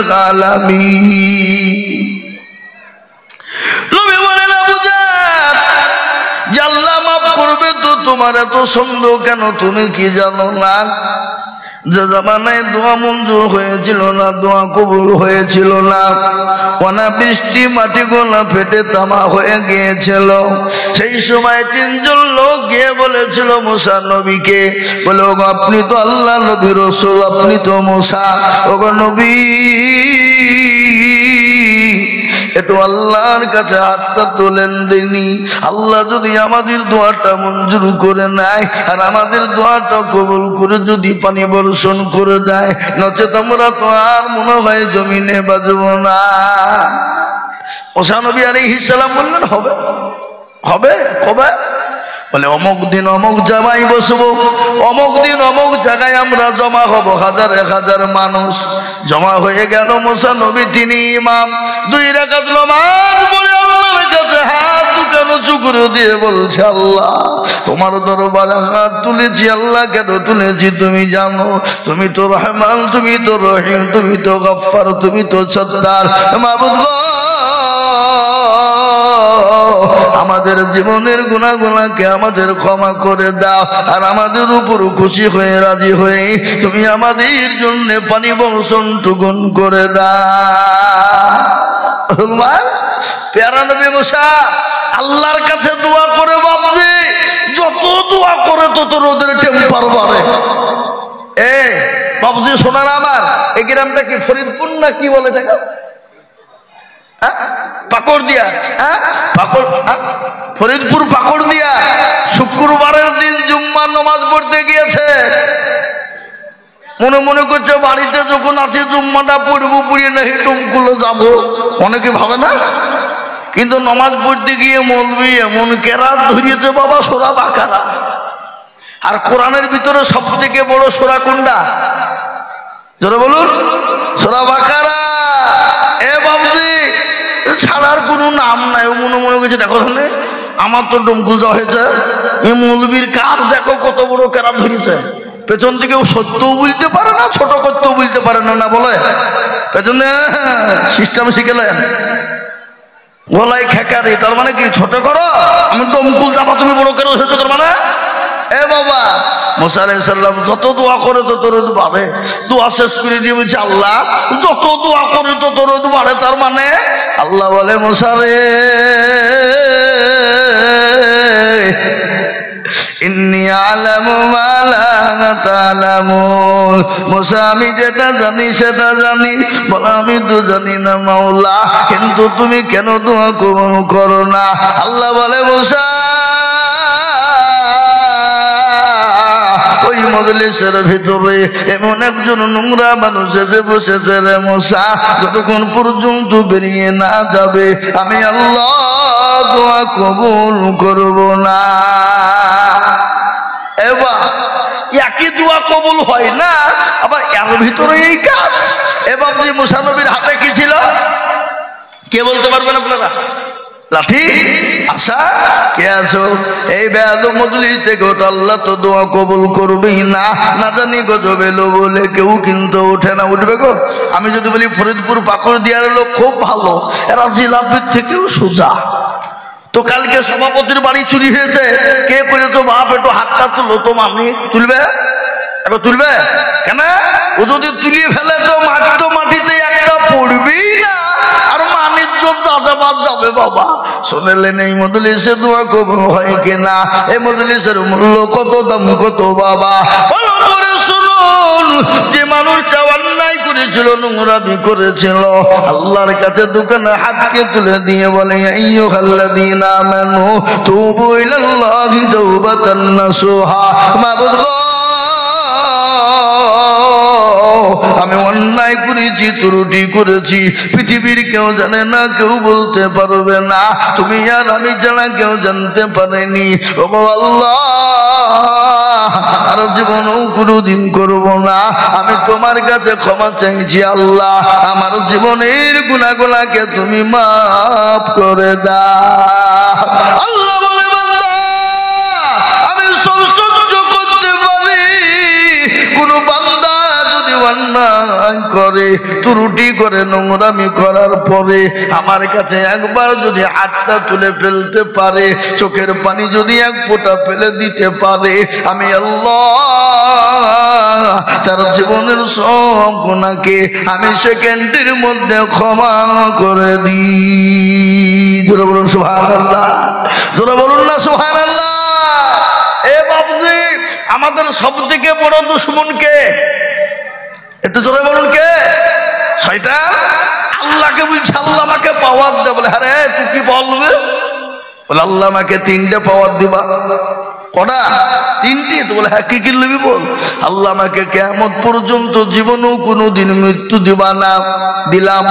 العالمين নবী বলেন আবু জাহল যে আল্লাহ মাফ করবে তো তোমার এত সন্দেহ কেন তুমি কি জানো না যে জামানায় দোয়া মঞ্জুর হয়েছিল না দোয়া কবুল হয়েছিল না অনাবৃষ্টি মাটি গোলা ফেটে তামা হয়ে গিয়েছিল সেই সময় তিনজন লোক গিয়ে বলেছিল মুসা নবীকে বলে ওগো আপনি তো আল্লাহ নবী রাসূল আপনি তো মুসা ওগো নবী একটু আল্লাহর কাছে হাতটা তোলেন দিনি আল্লাহ যদি আমাদের দোয়াটা মঞ্জুর করে নেয় আর আমাদের দোয়াটা কবুল করে যদি পানি বর্ষণ করে দেয় নচেত আমরা তো আর মনে হয় জমিনে বাজব না মুসা নবী আলাইহিস সালাম বললেন হবে হবে কবে বলে অমুক দিন অমুক জায়গায় বসবো অমুক দিন অমুক জায়গায় আমরা জমা হব হাজার এক হাজার মানুষ জমা হয়ে গেল মুসা নবী তিনি ইমাম 2 রাকাত নামাজ পড়ে আল্লাহর কাছে হাত দুখানো চুকুরে দিয়ে বলছে আল্লাহ তোমার দরবারে হাত তুলেছি আল্লাহ কেন তুলেছি তুমি জানো তুমি তো রহমান তুমি তো রহিম তুমি তো গফফার তুমি তো সত্তার মাবুদ গো আমাদের জীবনের গুনাহগুলোকে আমাদের ক্ষমা করে দাও আর আমাদের উপর খুশি হয়ে রাজি হয়ে তুমি আমাদের জন্য পানি বর্ষণ টুকুন করে দাও প্যারা নবী মুসা আল্লাহর কাছে দোয়া করে বাপজি যত দোয়া করে তত রোদের টেম্পার বাড়ে এ বাপজি শোনার আমার এই গ্রামটা কি ফরিদপুর না কি বলে দেখা পাকড় দিয়া ফরিদপুর পাকড় দিয়া শুক্রবারের দিন জুম্মার নামাজ পড়তে গিয়েছে মনে মনে করছে বাড়িতে যখন আছে জুম্মাটা পড়বো পড়িয়ে না হেঁটুমগুলো যাবো অনেকে ভাবে না কিন্তু নামাজ পড়তে গিয়ে মৌলবি এমন কেরাত ধরিয়েছে বাবা সূরা বাকারা আর কোরআনের ভিতরে সব থেকে বড় সূরা কোনটা জোরে বলুন সূরা বাকারা এ বাবজি ছাড়ার কোনো নাম নাই মনে মনে করছে দেখো আমার তো ডমকুল যাওয়া হয়েছে এই মৌলবীর কার দেখো কত বড় কেরাত ধরেছে পেছন থেকে সত্যও বলতে পারে না ছোট করতেও বলতে পারে না না বলে পেছনে সিস্টেম শিখেলেন গলায় খেকারে তার মানে কি ছোট করো আমি ডমকুল যাবো তুমি বড় কেরাত ধরেছো তার মানে এ বাবা মুসা আলাইহিস সালাম যত দোয়া করে তত রোদ বাড়ে দোয়া শেষ করে দিয়ে বলছে আল্লাহ যত দোয়া করে তত রোদ বাড়ে তার মানে আল্লাহ বলে মুসা রে ইন্নী আলামু মা লা তা'লামুন মুসা আমি যেটা জানি সেটা জানি বলে আমি তো জানি না মাওলা কিন্তু তুমি কেন দোয়া কবুল করো না আল্লাহ বলে মুসা ওই মজলিসের ভিতরে এমন একজন নোংরা মানুষ এসে বসেছে রে মুসা যতক্ষণ পর্যন্ত বেরিয়ে না যাবে আমি আল্লাহ দোয়া কবুল করব না এবার একই দোয়া কবুল হয় না আবার এর ভিতরে এই কাজ এবার যে মুসা নবীর হাতে কি ছিল কে বলতে পারবেন আপনারা লাঠি আশা কে আছো এই বেয়াদব মজলিস থেকে আল্লাহ তো দোয়া কবুল করবেই না না জানি গজব এলো বলে কেউ কিন্তু ওঠে না উঠবে গো আমি যদি বলি ফরিদপুর পাকড় দিয়ার লোক খুব ভালো এরা জিলাপির থেকেও সোজা তো কালকে সভাপতির বাড়ি চুরি হয়েছে কে করেছো বাপ একটু হাতটা তুলো তো মামি তুলবে একটু তুলবে কেন ও যদি তুলিয়ে ফেলে তো মাটিতে একটা পড়বেই না আর মানির জন্য আজাবাদ যাবে বাবা শুনলেন এই মজলিসে দোয়া কবুল হয় কিনা এই মজলিসের মূল্য কত দাম কত বাবা ভালো করে শুনুন যে মানুষটা অন্যায় করেছিল নোংরামি করেছিল আল্লাহর কাছে দোকানে হাতকে তুলে দিয়ে বলে আইয়ুহাল্লাযীনা আমানু তুবু ইলাল্লাহি তাওবাতান নাসুহা মাবুদ গো আমি অন্যায় করেছি ত্রুটি করেছি পৃথিবীর কেউ জানে না কেউ বলতে পারবে না তুমি আর আমি জানা কেউ জানতে পারেনি ওগো আল্লাহ আর জীবনও কোনোদিন করব না আমি তোমার কাছে ক্ষমা চাইছি আল্লাহ আমার জীবনের গুনাহগুলোকে তুমি মাফ করে দাও আল্লাহ বলে বান্দা আমি সব সহ্য করতে পারি কোন বান্দা যদি অন্যায় অন্যায় করে, ত্রুটি করে, নোংরামি করার পরে আমার কাছে একবার যদি হাতটা তুলে ফেলতে পারে, চোখের পানি যদি এক ফোঁটা ফেলে দিতে পারে, আমি আল্লাহ তার জীবনের সব গুনাহকে আমি সেকেন্ডের মধ্যে ক্ষমা করে দিই। জোরে বলুন সুবহানাল্লাহ, জোরে বলুন না সুবহানাল্লাহ। এ বাবুজি, আমাদের সবথেকে বড় দুশমন কে? একটু জোরে বলুন কে? শয়তান। আল্লাহকে বলছে আল্লাহ আমাকে পাওয়ার দে, বলে আরে তুই কি বলবে? বলে আল্লাহ আমাকে 3টে পাওয়ার দিবা। কটা? 3টি। তো বলে হ্যাঁ, কি কি নিবি বল। আল্লাহ আমাকে কিয়ামত পর্যন্ত জীবনেও কোনোদিন মৃত্যু দিবা না, দিলাম।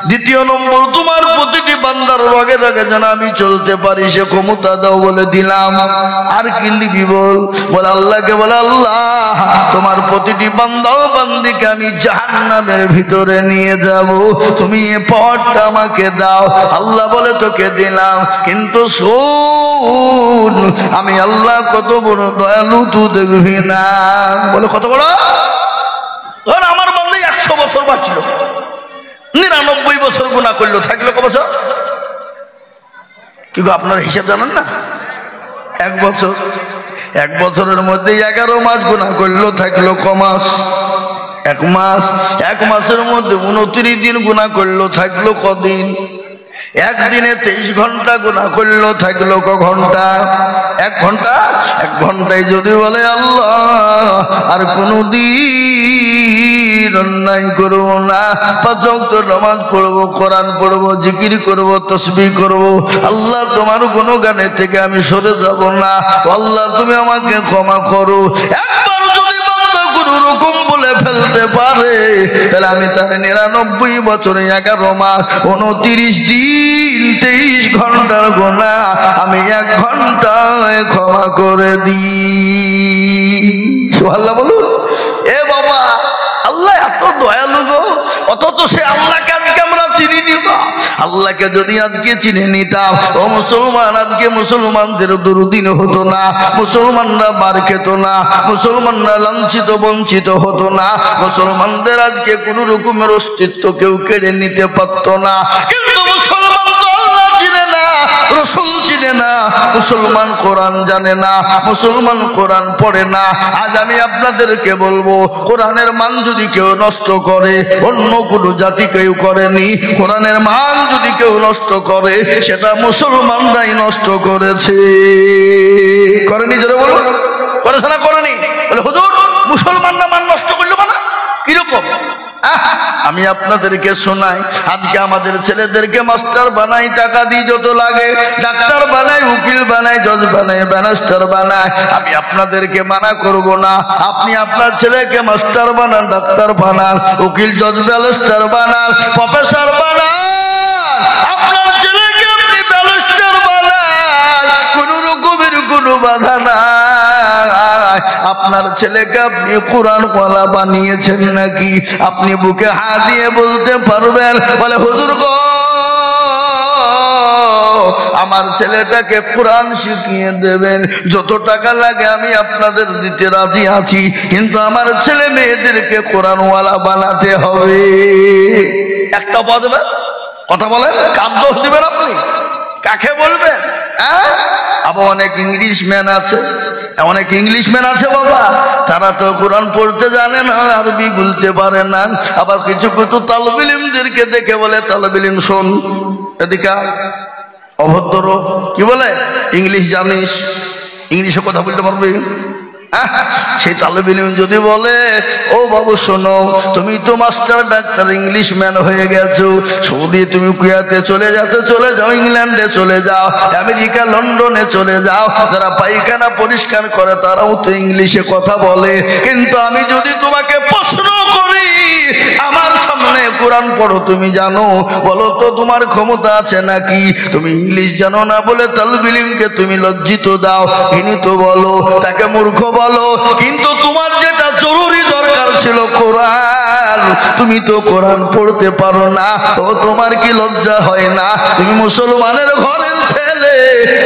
দ্বিতীয় নম্বর, তোমার প্রতিটি বান্দার রগে রগে যেন আমি চলতে পারি সে ক্ষমতা দাও, বলে দিলাম। আর কি নিবি বল। বলে আল্লাহকে বলে আল্লাহ তোমার প্রতিটি বান্দা ও বান্দিকে আমি জাহান্নামের ভিতরে নিয়ে যাব, তুমি এ পাওয়ারটা আমাকে দাও। আল্লাহ বলে তোকে দিলাম, কিন্তু শোন আমি আল্লাহ কত বড় দয়ালু তুই দেখবি না। বলে কত বড়? ধর আমার বান্দা 100 বছর বাঁচল, 99 বছর গুনাহ করলো, থাকলো কত বছর? কিন্তু আপনারা হিসাব জানেন না? 1 বছর। 1 বছরের মধ্যে 11 মাস গুনাহ করলো, থাকলো ক মাস? 1 মাস। 1 মাসের মধ্যে 29 দিন গুনাহ করলো, থাকলো কদিন? একদিনে 23 ঘন্টা গুনাহ করলো, থাকলো ক ঘন্টা? 1 ঘন্টা। 1 ঘন্টায় যদি বলে আল্লাহ আর কোনদিন অন্যায় করবো না, 5 ওয়াক্ত নামাজ পড়বো, কোরআন পড়বো, জিকির করবো, তাসবিহ করবো, আল্লাহ তোমার গুণগানের থেকে আমি সরে যাব না, আল্লাহ তুমি আমাকে ক্ষমা করো। একবার যদি বান্দা কোনো রকম বলে ফেলতে পারে, তাহলে আমি তার 99 বছরে 11 মাস 29 দিন 23 ঘন্টার গুনাহ আমি 1 ঘন্টায় ক্ষমা করে দিই। সুবহানাল্লাহ বলুন। এ বাবা, আল্লাহ এত দয়ালু গো, অথচ সে আল্লাহকে আজকে আমরা চিনি না। আল্লাহকে যদি আজকে চিনে নিতাম, ও মুসলমান, আজকে মুসলমানদের দুর্দিন হতো না, মুসলমানরা মার খেত না, মুসলমানরা লাঞ্ছিত বঞ্চিত হতো না, মুসলমানদের আজকে কোন রকমের অস্তিত্ব কেউ কেড়ে নিতে পারত না। কিন্তু মুসলমান তো আল্লাহ চিনে না, রাসূল চিনে না, মুসলমান কোরআন জানে না, মুসলমান কোরআন পড়ে না। আজ আমি আপনাদেরকে বলবো, কোরআনের মান যদি কেউ নষ্ট করে, অন্য কোনো জাতি কেউ করেনি, কোরআনের মান যদি কেউ নষ্ট করে সেটা মুসলমানরাই নষ্ট করেছে। করেনি? জোরে বলুন। করেছে না করেনি? বলে হুজুর মুসলমানরা মান নষ্ট করলো মানে কিরকম? আমি আপনাদেরকে শোনাই, আজকে আমাদের ছেলেদেরকে মাস্টার বানাই, টাকা দিয়ে যত লাগে, ডাক্তার বানাই, উকিল বানাই, জজ বানাই, ব্যারিস্টার বানাই। আমি আপনাদেরকে মানা করব না, আপনি আপনার ছেলেকে মাস্টার বানান, ডাক্তার বানান, উকিল, জজ, ব্যারিস্টার বানান, প্রফেসর বানান, আপনার ছেলেকে আপনি ব্যারিস্টার বানান, কোন রকমের কোনো বাধা নাই। আপনার ছেলেকে আপনি কোরআনওয়ালা বানিয়েছেন নাকি? আপনি বুকে হাত দিয়ে বলতে পারবেন, বলে হুজুর গো আমার ছেলেটাকে কোরআন শিখিয়ে দেবেন, যত টাকা লাগে আমি আপনাদের দিতে রাজি আছি, কিন্তু আমার ছেলে মেয়েদেরকে কোরআনওয়ালা বানাতে হবে। একটা বলবে কথা বলেন, কার দোষ দিবেন আপনি? কাকে বলবেন? আবার অনেক ইংলিশম্যান আছে, অনেক ইংলিশম্যান আছে বাবা, তারা তো কোরআন পড়তে জানে না, আরবি বলতে পারে না। আবার কিছু কিছু তালেবে ইলমদেরকে দেখে বলে, তালেবে ইলম শোন এদিকে, অভদ্র কি বলে, ইংলিশ জানিস, ইংলিশে কথা বলতে পারবে? সেই তালেবে ইলম যদি বলে, ও বাবু শোনো, তুমি তো মাস্টার, ডাক্তার, ইংলিশম্যান হয়ে গেছো, সৌদি তুমি কুয়েতে চলে যাও, ইংল্যান্ডে চলে যাও, আমেরিকা, লন্ডনে চলে যাও, যারা পায়খানা পরিষ্কার করে তারাও তো ইংলিশে কথা বলে। কিন্তু আমি যদি তোমাকে প্রশ্ন করি, আমার সামনে কোরআন পড়ো, তুমি জানো? বলো তো তোমার ক্ষমতা আছে নাকি? তুমি ইংলিশ জানো না বলে তালেবে ইলমকে তুমি লজ্জিত দাও, ঘৃণিত বলো, তাকে মূর্খ বলো, কিন্তু তোমার যেটা জরুরি দরকার ছিল কোরআন, তুমি তো কোরআন পড়তে পারো না। ও তোমার কি লজ্জা হয় না? তুমি মুসলমানের ঘরের ছেলে,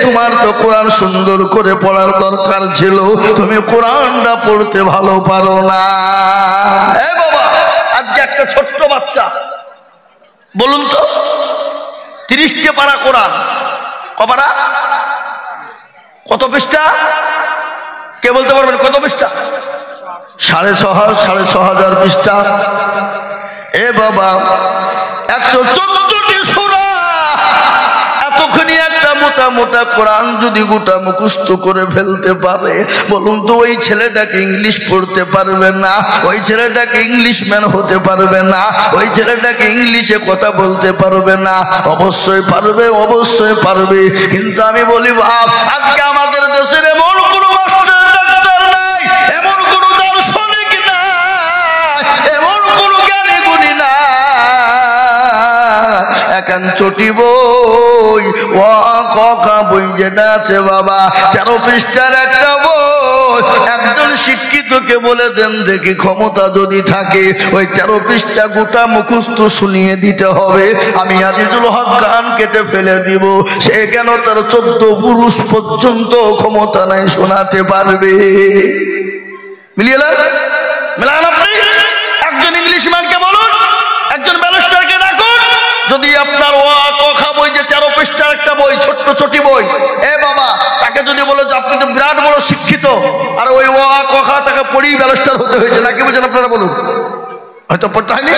তোমার তো কোরআন সুন্দর করে পড়ার দরকার ছিল, তুমি কোরআনটা পড়তে ভালো পারো না। এ বাবা, আজকে যে একটা ছোট্ট বাচ্চা, বলুন তো 30টে পারা কোরআন, কপারা কত পৃষ্ঠা? কে বলতে পারবেন কত পৃষ্ঠা? 6,500 পৃষ্ঠা। এ বাবা, 114টি সূরা, এতখানি একটা মোটা মোটা কোরআন যদি গোটা মুখস্থ করে ফেলতে পারে, বলুন তো ওই ছেলেটাকে ইংলিশ পড়তে পারবে না? ওই ছেলেটাকে ইংলিশম্যান হতে পারবে না? ওই ছেলেটাকে ইংলিশে কথা বলতে পারবে না? অবশ্যই পারবে, অবশ্যই পারবে। কিন্তু আমি বলি বাপ, আজকে আমাদের দেশের এমন কোনো মাস্টার ডাক্তার নাই, এমন কোনো দার্শনিক নাই, এমন কোনো জ্ঞানী গুণী নাই। এখন চটি বই, ও কা বই যেটা আছে বাবা, 13 পৃষ্ঠার একটা বই, একজন শিক্ষিতকে বলে দেন দেখি, ক্ষমতা যদি থাকে ওই 13 পৃষ্ঠা গোটা মুখস্থ শুনিয়ে দিতে হবে। আমি আজিজুল হক গান কেটে ফেলে দিব, সে কেন তার 14 পুরুষ পর্যন্ত ক্ষমতা নাই শোনাতে পারবে। মিলিয়ে মেলান আপনি? একজন ইংলিশ ম্যানকে বলুন, একজন ব্যারিস্টারকে রাখুন, যদি আপনার ও কথা বই যে 13 পৃষ্ঠার একটা বই, ছোট্ট ছোটি বই, এ বাবা, তাকে যদি বলে যে আপনি তো বিরাট বড় শিক্ষিত, আর ওই ও কথা তাকে পড়েই ব্যারিস্টার হতে হয়েছে, নাকি বুঝেন আপনারা বলুন? হয়তো পড়তে হয়নি।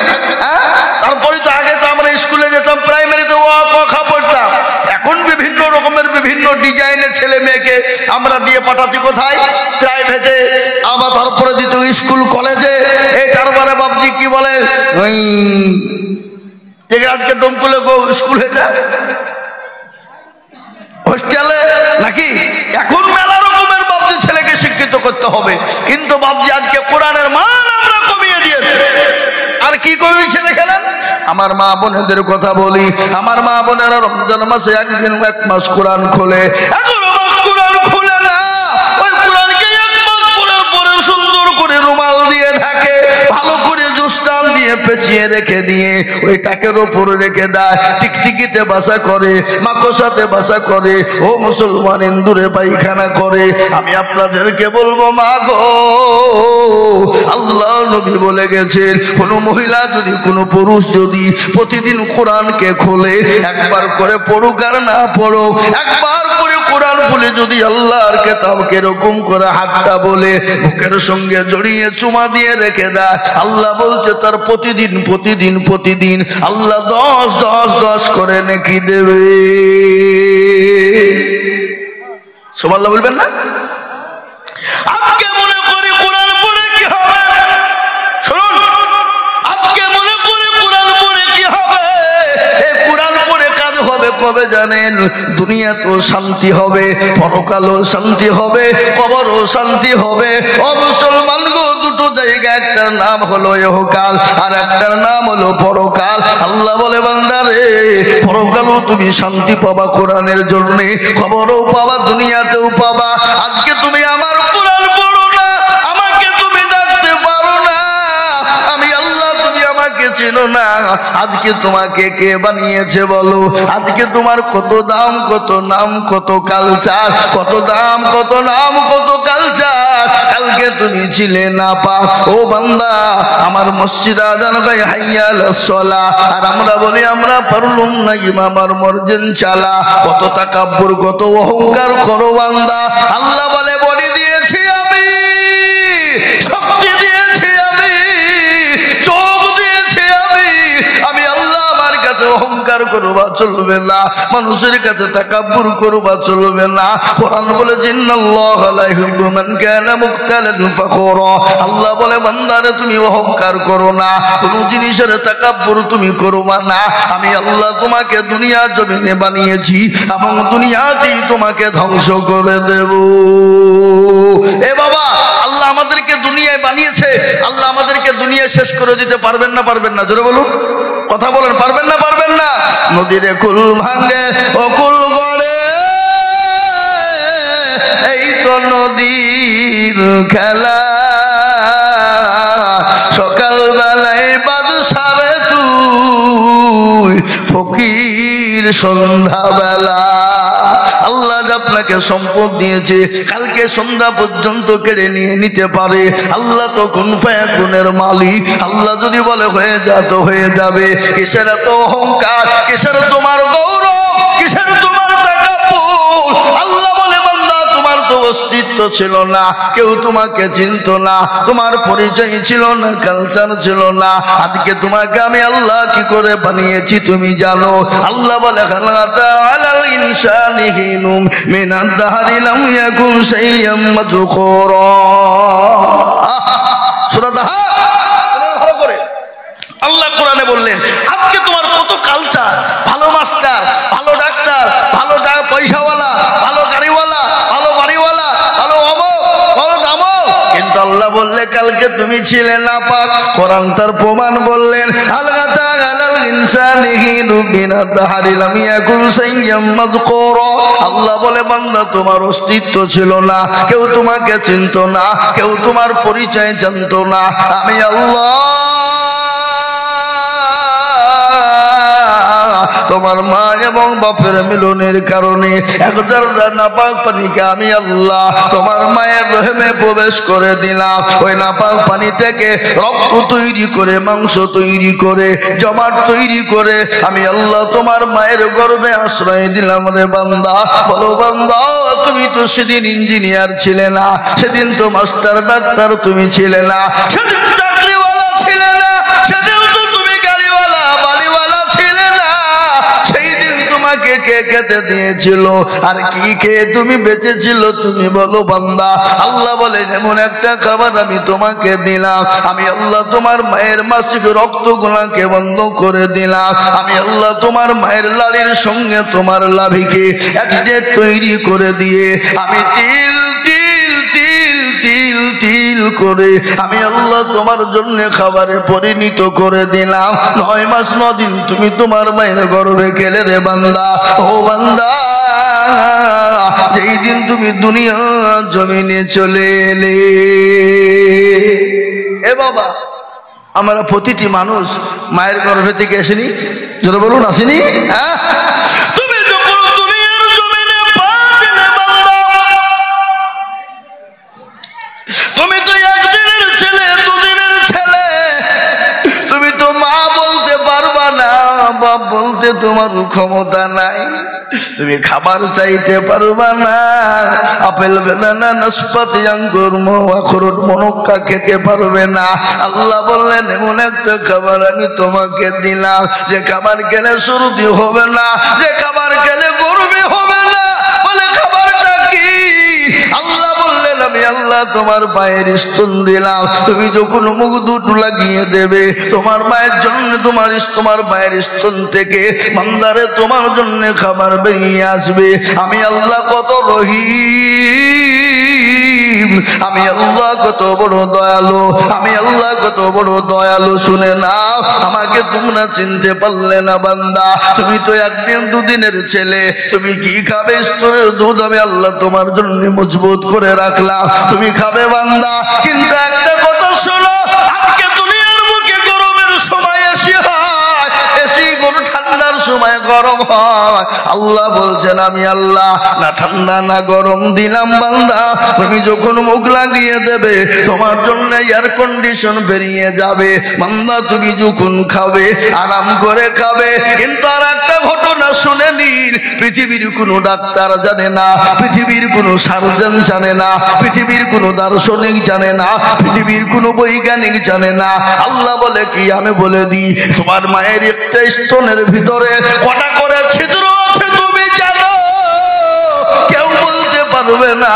হ্যাঁ, তারপরে তো আগে তো আমরা স্কুলে যেতাম, প্রাইমারিতে ও কথা পড়তাম। এখন বিভিন্ন রকমের বিভিন্ন ডিজাইনের ছেলে মেয়েকে আমরা দিয়ে পাঠাচ্ছি কোথায়? প্রাইভেটে, আবার তারপরে দিত স্কুল কলেজে। এই তারপরে বাবজি কি বলে, ওই আজকে ডমকুলে স্কুল হয়েছে হোস্টেলে নাকি। এখন মেলা রকমের বাবজি ছেলেকে শিক্ষিত করতে হবে, কিন্তু বাবজি আজকে কোরআনের মান আমরা কমিয়ে দিয়েছে। আর কি কমিয়েছে দেখেন? আমার মা বোনেদের কথা বলি, আমার মা বোনেরা রমজান মাসে একদিন 1 মাস কোরআন খোলে, 11 মাস কোরআন খোলে না। ওই কোরআনকে 1 মাস পরের পরে সুন্দর করে রুমাল দিয়ে ঢাকে, ভালো করে জুস্তান দিয়ে পেঁচিয়ে রেখে দিয়ে ওই টাকের ওপরে রেখে দেয়, টিকটিকিতে বাসা করে, মাকড়সাতে বাসা করে, ও মুসলমান ইন্দুরে পায়খানা করে। আমি আপনাদেরকে বলবো, মা গো, আল্লাহ নবী বলে গেছেন, কোন মহিলা যদি, কোন পুরুষ যদি প্রতিদিন কোরআনকে খোলে, একবার করে পড়ুক আর না পড়ুক, একবার করে কোরআন বলে যদি আল্লাহর কিতাবকে এরকম করে হাতটা বলে বুকের সঙ্গে জড়িয়ে চুমা দিয়ে রেখে দেয়, আল্লাহ বলছে তার প্রতিদিন প্রতিদিন প্রতিদিন আল্লাহ 10 করে নেকি দেবে। সুবহানাল্লাহ বলবেন না? আজকে মনে করি কোরআন পড়ে কি হবে? শুনুন, আজকে মনে করি কোরআন পড়ে কি হবে? এই কোরআন পড়ে কাজ হবে কবে জানেন? দুনিয়াতেও শান্তি হবে, পরকালও শান্তি হবে, কবরও শান্তি হবে। ও মুসলমান গো, দুটো জায়গা, একটার নাম হলো ইহকাল আর একটার নাম হলো পরকাল। আল্লাহ বলে, বান্দারে, পরকালও তুমি শান্তি পাবা কোরআনের জন্য, খবরও পাবা, দুনিয়াতেও পাবা। আজকে তুমি আমার কোরআন পড়ো না, আমাকে তুমি ডাকতে পারো না, আমি আল্লাহ, তুমি আমাকে চেনো না। আজকে তোমাকে কে বানিয়েছে বলো? আজকে তোমার কত দাম, কত নাম, কত কালচার, কত দাম, কত নাম, কত কালচার, কালকে তুমি ছিলে না পা। ও বান্দা, আমার মসজিদ আজান গায় হাইয়া আলাস সালাহ, আর আমরা বলি আমরা পারলুম না ইমাম আর মর্জিন চালা। কত তাকাব্বুর, কত অহংকার করো বান্দা। আল্লাহ বলে, বডি দিয়েছি আমি, শক্তি দিয়েছি আমি, চোখ দিয়েছি আমি, আমি আল্লাহ। আমার কাছে অহংকার করবা চলবে না, মানুষের কাছে তাকাব্বুর করবা চলবে না। কোরআন বলে, ইন্নাল্লাহা লা ইউহিব্বু মান কানা মুখতালান ফাখুরা। আল্লাহ বলে, বান্দারে তুমি অহংকার করো না, কোন জিনিসের তাকাব্বুর তুমি করবা না। আমি আল্লাহ তোমাকে দুনিয়া জমিনে বানিয়েছি এবং দুনিয়াতেই তোমাকে ধ্বংস করে দেব। এ বাবা, আল্লাহ আমাদেরকে দুনিয়ায় বানিয়েছে, আল্লাহ আমাদেরকে দুনিয়ায় শেষ করে দিতে পারবেন না? পারবেন না? জোরে বলুন, কথা বলেন, পারবেন না? পারবেন না? নদীরে কুল ভাঙে ও কুল গড়ে, এই তো নদীর খেলা। সকাল বেলায় বাদশারে তুই, ফকির সন্ধ্যা বেলা। আল্লাহ আপনাকে আপনাকে সম্পদ দিয়েছে, কালকে সন্ধ্যা পর্যন্ত কেড়ে নিয়ে নিতে পারে। আল্লাহ তো কুন ফায়াকুনের মালিক। আল্লাহ যদি বলে হয়ে যা তো হয়ে যাবে। কিসের এত অহংকার, কিসের তোমার গৌরব, কিসের তোমার তাকাব্বুর? আল্লাহ বলে বান্দা তোমার তো অস্তিত্ব ছিল না, কেউ তোমাকে চিনত না, তোমার পরিচয় ছিল না, কালচার ছিল না। আজকে তোমাকে আমি আল্লাহ কি করে বানিয়েছি তুমি জানো? আল্লাহ বলে খালাতা আলাল ইনসানি হিনুম মিনাদ দাহরি লাম ইয়াকুন শাইয়াম মাযকুরা। সূরা দাহা ভালো করে আল্লাহ কোরআনে বললেন, আজকে তোমার কত কালচার, ভালো মাস্টার, ভালো ডাক্তার, ভালো পয়সাওয়ালা, ভালো গাড়িওয়ালা, ভালো বাড়িওয়ালা, ভালো অমুক, ভালো দামক, কিন্তু আল্লাহ বললে কালকে তুমি ছিলে নাপাক। কোরআন তার প্রমাণ বললেন, আলগাতা আলাল ইনসানি হিনুম মিনাদ দাহরি লাম ইয়াকুন শাইয়াম মাযকুরা। আল্লাহ বলে বান্দা তোমার অস্তিত্ব ছিল না, কেউ তোমাকে চিনত না, কেউ তোমার পরিচয় জানতো না। আমি আল্লাহ তোমার মা এবং বাপের মিলনের কারণে একদার নাপাক পানিকে আমি আল্লাহ তোমার মায়ের রহমে প্রবেশ করে দিলাম। ওই নাপাক পানি থেকে রক্ত তৈরি করে, মাংস তৈরি করে, জমাট তৈরি করে আমি আল্লাহ তোমার মায়ের গর্ভে আশ্রয় দিলাম। রে বান্দা, বলো বান্দা, তুমি তো সেদিন ইঞ্জিনিয়ার ছিলে না, সেদিন তো মাস্টার ডাক্তার তুমি ছিলে না, সেদিন চাকরিওয়ালা ছিলে না, সেদিন তো তুমি গাড়িওয়ালা বাড়িওয়ালা ছিলে না। সেই দিন তোমাকে কে খেতে দিয়েছিল আর কি খেয়ে তুমি বেঁচেছিল তুমি বলো বান্দা? আল্লাহ বলে এমন একটা খাবার আমি তোমাকে দিলাম। আমি আল্লাহ তোমার মায়ের মাসিক রক্ত গুলাকে বন্ধ করে দিলাম। আমি আল্লাহ তোমার মায়ের লাড়ির সঙ্গে তোমার লাভিকে একসাথে তৈরি করে দিয়ে আমি তিল তিল তিল তিল তিল করে আমি আল্লাহ তোমার জন্য খাবারে পরিণত করে দিলাম। 9 মাস 9 দিন তুমি তোমার মায়ের গর্ভে খেলে রে বান্দা। ও বান্দা, যেই দিন তুমি দুনিয়া জমিনে চলে এলে, এ বাবা, আমরা প্রতিটি মানুষ মায়ের গর্ভে থেকে আসেনি? যারা বলুন আসেনি? হ্যাঁ, তুমি যখন দুনিয়ার জমিনে পা দিলে বান্দা, তুমি তো একদিনের ছেলে, দুদিনের ছেলে, তুমি তো মা বলতে পারবা না, বাপ বলতে তোমার ক্ষমতা নাই, তুমি খাবার চাইতে পারবা না, আপেল বেদানা নাশপাতি আঙ্গুর আখরোট মনক্কা খেতে পারবে না। আল্লাহ বললেন এমন একটা খাবার আমি তোমাকে দিলাম যে খাবার খেলে সর্দি হবে না, যে খাবার খেলে গরমে হবে না। বলে খাবারটা কি? আল্লাহ বললেন আমি আল্লাহ তোমার পায়ের স্তন দিলাম। তুমি যখন মুখ দুটো লাগিয়ে দেবে তোমার মায়ের জন্য, তোমার মায়ের স্তন থেকে বান্দারে তোমার জন্য খাবার বেরিয়ে আসবে। আমি আল্লাহ কত রহিম, আমি আল্লাহ কত বড় দয়ালু, আমি আল্লাহ কত বড় দয়ালু। শুনে নাও, আমাকে তোমরা চিনতে পারলে না বান্দা। তুমি তো একদিন দুদিনের ছেলে, তুমি কি খাবে? স্তনের দুধ আমি আল্লাহ তোমার জন্য মজবুত করে রাখলাম, তুমি খাবে বান্দা। কিন্তু একটা কথা শোনো, আজকে দুনিয়ার মুখে গরমের সময় এসি হয়, এসি গরু ঠান্ডার সময় গরম হয়। আল্লাহ বলছেন আমি আল্লাহ না ঠান্ডা না গরম দিলাম বান্দা, তুমি যখন মুখ লাগিয়ে দেবে তোমার জন্য এয়ার কন্ডিশন বেরিয়ে যাবে বান্দা। তুমি যখন খাবে আরাম করে খাবে। কিন্তু আর একটা ঘটনা শুনে নিন, পৃথিবীর কোনো ডাক্তার জানে না, পৃথিবীর কোনো সার্জন জানে না, পৃথিবীর কোনো দার্শনিক জানে না, পৃথিবীর কোনো বৈজ্ঞানিক জানে না। আল্লাহ বলে কি? আমি বলে দিই, তোমার মায়ের একটা স্তনের ভিতরে কটা করে ছিদ্র আছে তুমি জানো? কেউ বলতে পারবে না।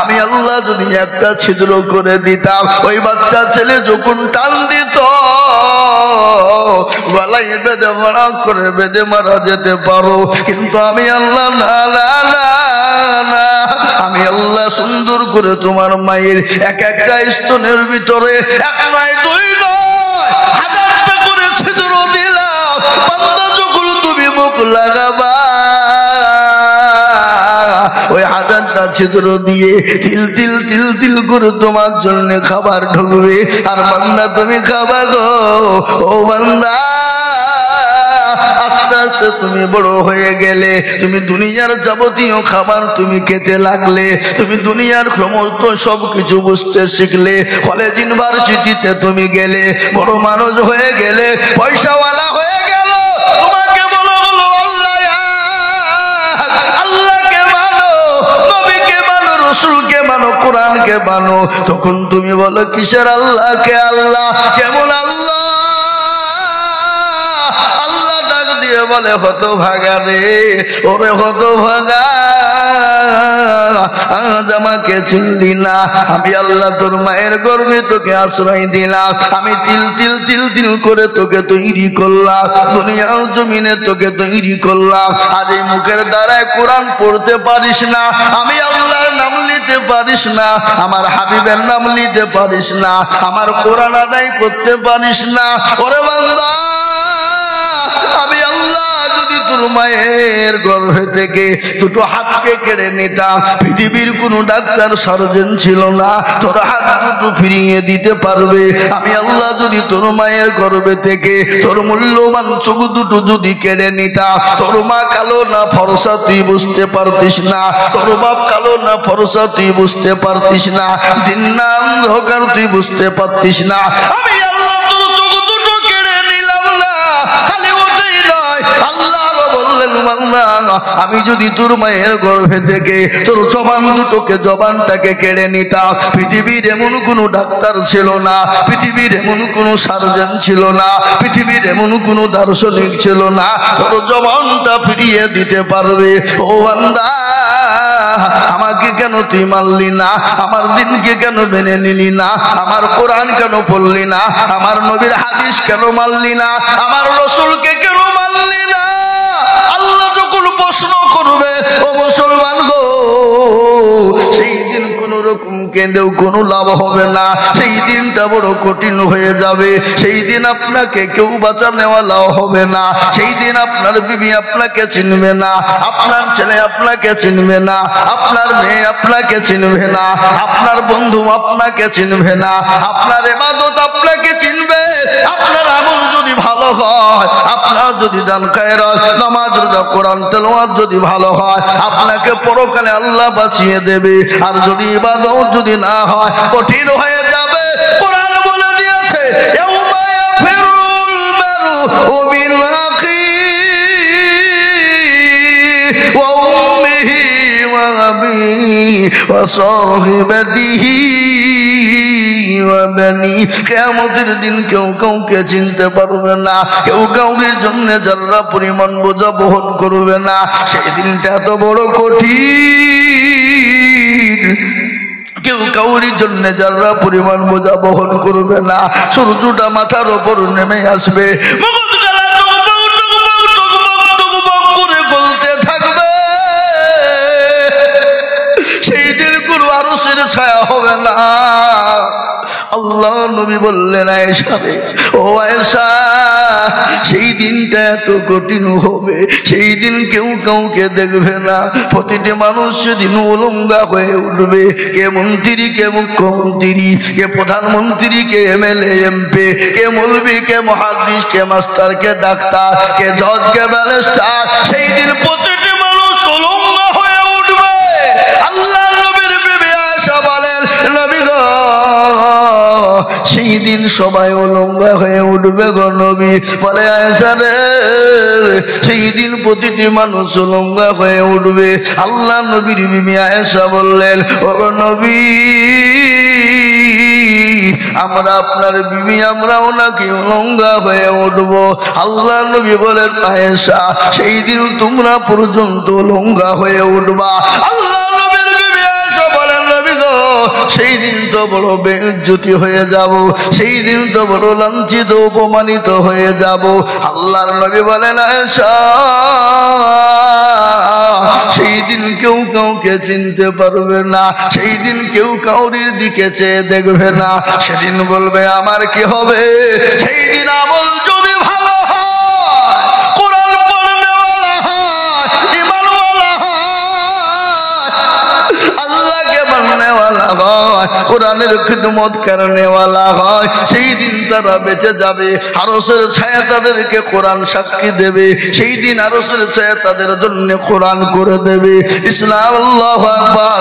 আমি আল্লাহ যদি একটা ছিদ্র করে দিতাম, ওই বাচ্চা ছেলে যখন টান দিত গলায় বেঁধে মারা করে বেঁধে মারা যেতে পারো। কিন্তু আমি আল্লাহ না না না না, আমি আল্লাহ সুন্দর করে তোমার মায়ের এক একটা স্তনের ভিতরে 1 নয় 2 নয় 1000টা করে ছিদ্র দিলাম। বান্দা যখন তুমি মুখ লাগাবা ওই 1000টা ছিদ্র দিয়ে তিল তিল তিল তিল করে তোমার জন্য খাবার ঢুকবে। আর বান্দা তুমি খাবা গো, ও বান্দা আস্তে আস্তে তুমি বড় হয়ে গেলে, তুমি দুনিয়ার যাবতীয় খাবার তুমি খেতে লাগলে, তুমি দুনিয়ার সমস্ত সবকিছু বুঝতে শিখলে, কলেজ ইউনিভার্সিটিতে তুমি গেলে, বড় মানুষ হয়ে গেলে, পয়সাওয়ালা হয়ে গেল, তোমাকে বলো বলো আল্লাহকে মানো, নবীকে মানো, রসুলকে মানো, কোরআনকে মানো। তখন তুমি বলো কিসের আল্লাহকে? আল্লাহ কেমন আল্লাহ? আল্লাহ ডাক দিয়ে বলে হতভাগা রে, ওরে হতভাগা, আজ আমাকে চিনলি না? আমি আল্লাহ তোর মায়ের গর্ভে তোকে আশ্রয় দিলাম, আমি তিল তিল তিল তিল করে তোকে তৈরি করলাম, দুনিয়ার জমিনে তোকে তৈরি করলাম। আজ এই মুখের দ্বারায় কোরআন পড়তে পারিস না, আমি আল্লাহর নাম নিতে পারিস না, আমার হাবিবের নাম নিতে পারিস না, আমার কোরআন আদায় করতে পারিস না। ওরে বান্দা, আমি আল্লাহ যদি তোর মায়ের গর্ভে থেকে দুটো হাতকে কেড়ে নিতাম, পৃথিবীর কোনো ডাক্তার সার্জন ছিল না তোর হাত দুটো ফিরিয়ে দিতে পারবে। আমি আল্লাহ যদি তোর মায়ের গর্ভে থেকে তোর মূল্যবান চোখ দুটো যদি কেড়ে নিতাম, তোর মা কালো না ফর্সা তুই বুঝতে পারতিস না, তোর বাপ কালো না ফর্সা তুই বুঝতে পারতিস না, দিন না অন্ধকার তুই বুঝতে পারতিস না। আমি আল্লাহ তোর চোখ দুটো কেড়ে নিলাম না, খালি ওটাই নয়, আল্লাহ বললেন বান্দা, আমি যদি তোর মায়ের গর্ভে থেকে তোর জবানটাকে কেড়ে নিতাম, পৃথিবীর এমন কোনো ডাক্তার ছিল না, পৃথিবীর এমন কোনো সার্জন ছিল না, পৃথিবীর এমন কোনো দার্শনিক ছিল না তোর জবানটা ফিরিয়ে দিতে পারবে। ও বান্দা, আমাকে কেন তুই মানলি না? আমার দিনকে কেন মেনে নিলি না? আমার কোরআন কেন পড়লি না? আমার নবীর হাদিস কেন মানলি না? আমার রসুলকে কেন মানলি না? আল্লাহ যখন প্রশ্ন করবে, ও মুসলমান গো, সেই দিন কোন রকম কেঁদেও কোনো লাভ হবে না, সেই দিনটা বড় কঠিন হয়ে যাবে। সেই দিন আপনাকে কেউ বাঁচানেওয়ালাও হবে না, সেই দিন আপনার বিবি আপনাকে চিনবে না, আপনার ছেলে আপনাকে চিনবে না, আপনার মেয়ে আপনাকে চিনবে না, আপনার বন্ধু আপনাকে চিনবে না, আপনার ইবাদত আপনাকে চিনবে। আপনার আমল যদি ভালো হয়, আপনার যদি দান খায়রাত, নামাজ রোজা কোরআন তেলাওয়াত যদি ভালো হয়, আপনাকে পরকালে আল্লাহ বাঁচিয়ে দেবে। আর যদি ইবাদত যদি না হয়, কঠিন হয়ে যাবে। কোরআন বলে দিয়েছে, ইয়াউমা ইয়াফিরুল মারউ মিন আখিহি ওয়া উম্মিহি ওয়া আবিহি ওয়া সাহিবাতিহি ওয়া বানি। কিয়ামতের দিন কেউ কাউকে চিনতে পারবে না, কেউ কাউকে জন্য যারা পরিমাণ বোঝা বহন করবে না। সেই দিনটা এত বড় কঠিন, কেউ কাউরির জন্য যারা পরিমাণ বোঝা বহন করবে না। সূর্যটা মাথার ওপর নেমে আসবে, করে গলতে থাকবে। সেই দিন কোনো আরশের ছায়া হবে না। আল্লাহ নবী বললেন, আয়েশা রে, ও আয়েশা, সেই দিনটা এত কঠিন হবে, সেই দিন কেউ কাউকে দেখবে না। প্রতিটি মানুষ সেদিন উলঙ্গা হয়ে উঠবে। কে মন্ত্রী, কে মুখ্যমন্ত্রী, কে প্রধানমন্ত্রী, কে এমএলএ এমপি, কে মৌলবি, কে মুহাদ্দিস, কে মাস্টার, কে ডাক্তার, কে জজ, কে ব্যারিস্টার। সেই দিন প্রতিটি মানুষ উলঙ্গা হয়ে উঠবে। আল্লাহ নবীর বিবি আয়েশা বলেন, নবী গো, সেই দিন সবাই উলঙ্গা হয়ে উঠবে গো নবী। বলে আয়েশা রে, সেই দিন প্রতিটি মানুষ উলঙ্গা হয়ে উঠবে। আল্লাহ নবীর বিবি আয়েশা বললেন, ও গো নবী, আমরা আপনার বিবি, আমরাও নাকি উলঙ্গা হয়ে উঠবো? আল্লাহ নবী বলেন, আয়েশা, সেই দিন তোমরা পর্যন্ত উলঙ্গা হয়ে উঠবা। আল্লাহ নবীর বিবি আয়েশা বলেন, নবী গো, সেই দিন তো বড় বেইজ্জতি হয়ে যাব, সেই দিন তো বড় লাঞ্ছিত অপমানিত হয়ে যাব। আল্লাহর নবী বলেন, আয়েশা, সেই দিন কেউ কাউকে চিনতে পারবে না, সেই দিন কেউ কাউরির দিকে চেয়ে দেখবে না। সেদিন বলবে আমার কি হবে? সেই দিন আমল যদি ভালো হয়, কোরআন পড়নেওয়ালা হয়, ঈমানওয়ালা হয়, আল্লাহকে মাননেওয়ালা হয়, হয়, কোরআনের খিদমত করনেওয়ালা হয়, সেই দিন তারা বেঁচে যাবে। আরশের ছায়া তাদেরকে কোরআন সাক্ষী দেবে, সেই দিন আরশের ছায়া তাদের জন্য কোরআন করে দেবে। ইসলাম, আল্লাহু আকবার।